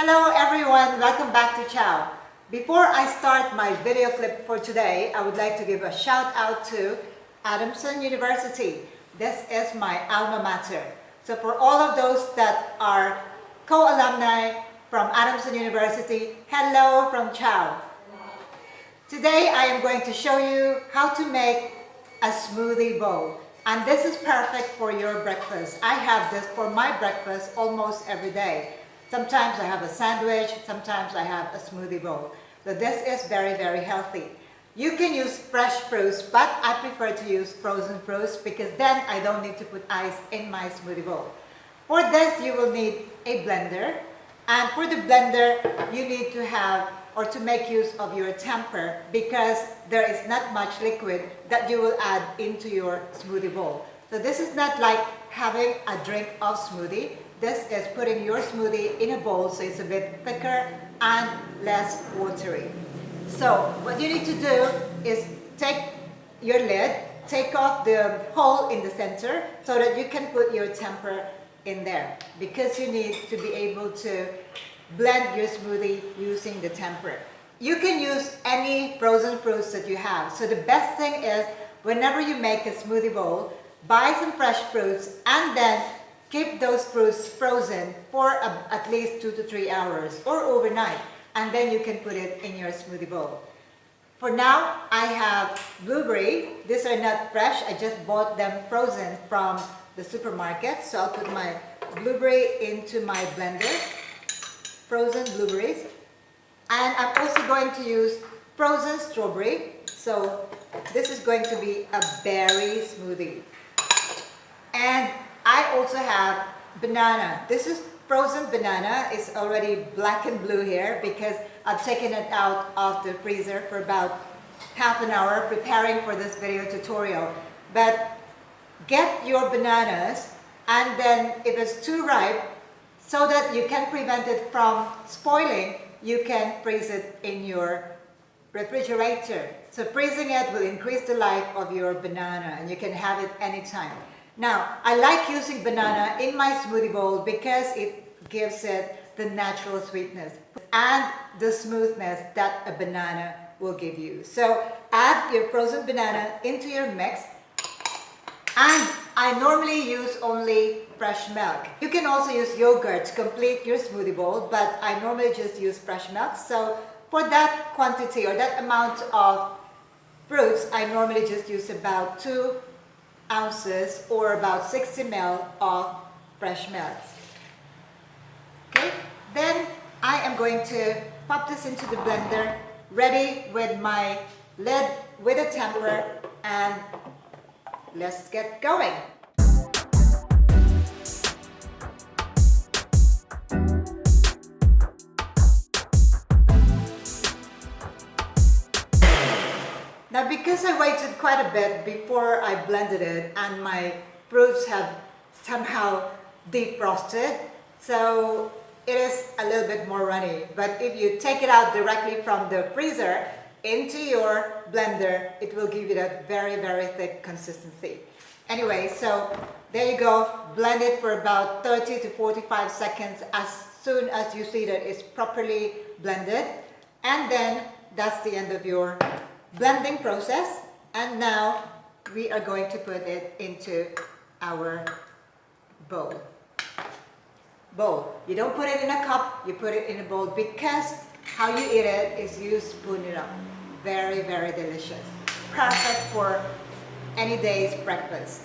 Hello everyone, welcome back to Chao. Before I start my video clip for today, I would like to give a shout out to Adamson University. This is my alma mater. So for all of those that are co-alumni from Adamson University, hello from Chao. Today I am going to show you how to make a smoothie bowl. And this is perfect for your breakfast. I have this for my breakfast almost every day. Sometimes I have a sandwich, sometimes I have a smoothie bowl. So this is very, very healthy. You can use fresh fruits, but I prefer to use frozen fruits because then I don't need to put ice in my smoothie bowl. For this, you will need a blender. And for the blender, you need to have or to make use of your tamper because there is not much liquid that you will add into your smoothie bowl. So this is not like having a drink of smoothie. This is putting your smoothie in a bowl so it's a bit thicker and less watery. So what you need to do is take your lid, take off the hole in the center so that you can put your tamper in there because you need to be able to blend your smoothie using the tamper. You can use any frozen fruits that you have. So the best thing is whenever you make a smoothie bowl, buy some fresh fruits and then keep those fruits frozen for at least 2 to 3 hours or overnight, and then you can put it in your smoothie bowl. For now, I have blueberry. These are not fresh. I just bought them frozen from the supermarket. So I'll put my blueberry into my blender, frozen blueberries. And I'm also going to use frozen strawberry. So this is going to be a berry smoothie. And I also have banana. This is frozen banana. It's already black and blue here because I've taken it out of the freezer for about half an hour preparing for this video tutorial. But get your bananas and then if it's too ripe, so that you can prevent it from spoiling, you can freeze it in your refrigerator. So freezing it will increase the life of your banana and you can have it anytime. Now, I like using banana in my smoothie bowl because it gives it the natural sweetness and the smoothness that a banana will give you. So add your frozen banana into your mix. And I normally use only fresh milk. You can also use yogurt to complete your smoothie bowl, but I normally just use fresh milk. So for that quantity or that amount of fruits, I normally just use about 2 ounces or about 60 ml of fresh milk. Okay, then I am going to pop this into the blender, ready with my lid with a tamper, and let's get going. Now because I waited quite a bit before I blended it and my fruits have somehow defrosted, so it is a little bit more runny. But if you take it out directly from the freezer into your blender, it will give you that very, very thick consistency. Anyway, so there you go. Blend it for about 30 to 45 seconds as soon as you see that it's properly blended. And then that's the end of your blending process. And now we are going to put it into our bowl. You don't put it in a cup, you put it in a bowl because how you eat it is you spoon it up. Very, very delicious. Perfect for any day's breakfast.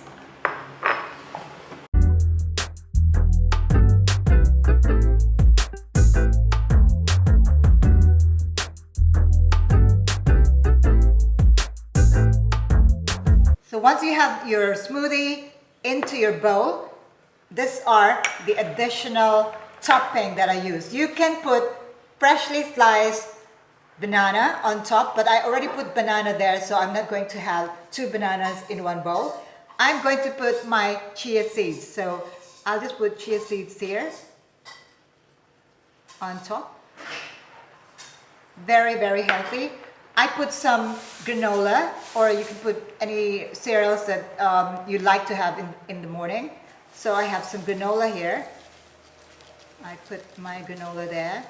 So once you have your smoothie into your bowl, these are the additional topping that I use. You can put freshly sliced banana on top, but I already put banana there, so I'm not going to have 2 bananas in one bowl. I'm going to put my chia seeds. So I'll just put chia seeds here on top. Very, very healthy. I put some granola, or you can put any cereals that you like to have in the morning. So I have some granola here. I put my granola there.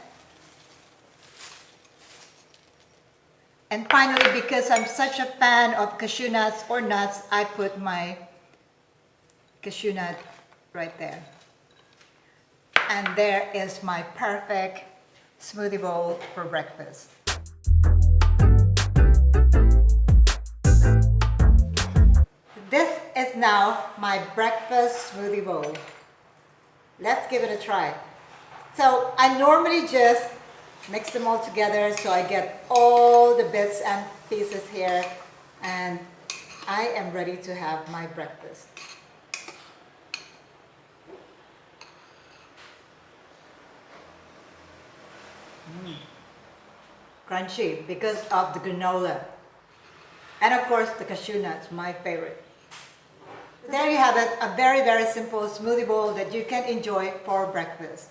And finally, because I'm such a fan of cashew nuts or nuts, I put my cashew nut right there. And there is my perfect smoothie bowl for breakfast. This is now my breakfast smoothie bowl. Let's give it a try. So I normally just mix them all together so I get all the bits and pieces here, and I am ready to have my breakfast. Crunchy because of the granola. And of course the cashew nuts, my favorite. There you have it, a very, very simple smoothie bowl that you can enjoy for breakfast.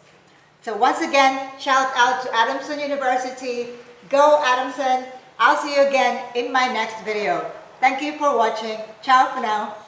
So once again, shout out to Adamson University. Go Adamson! I'll see you again in my next video. Thank you for watching. Ciao for now.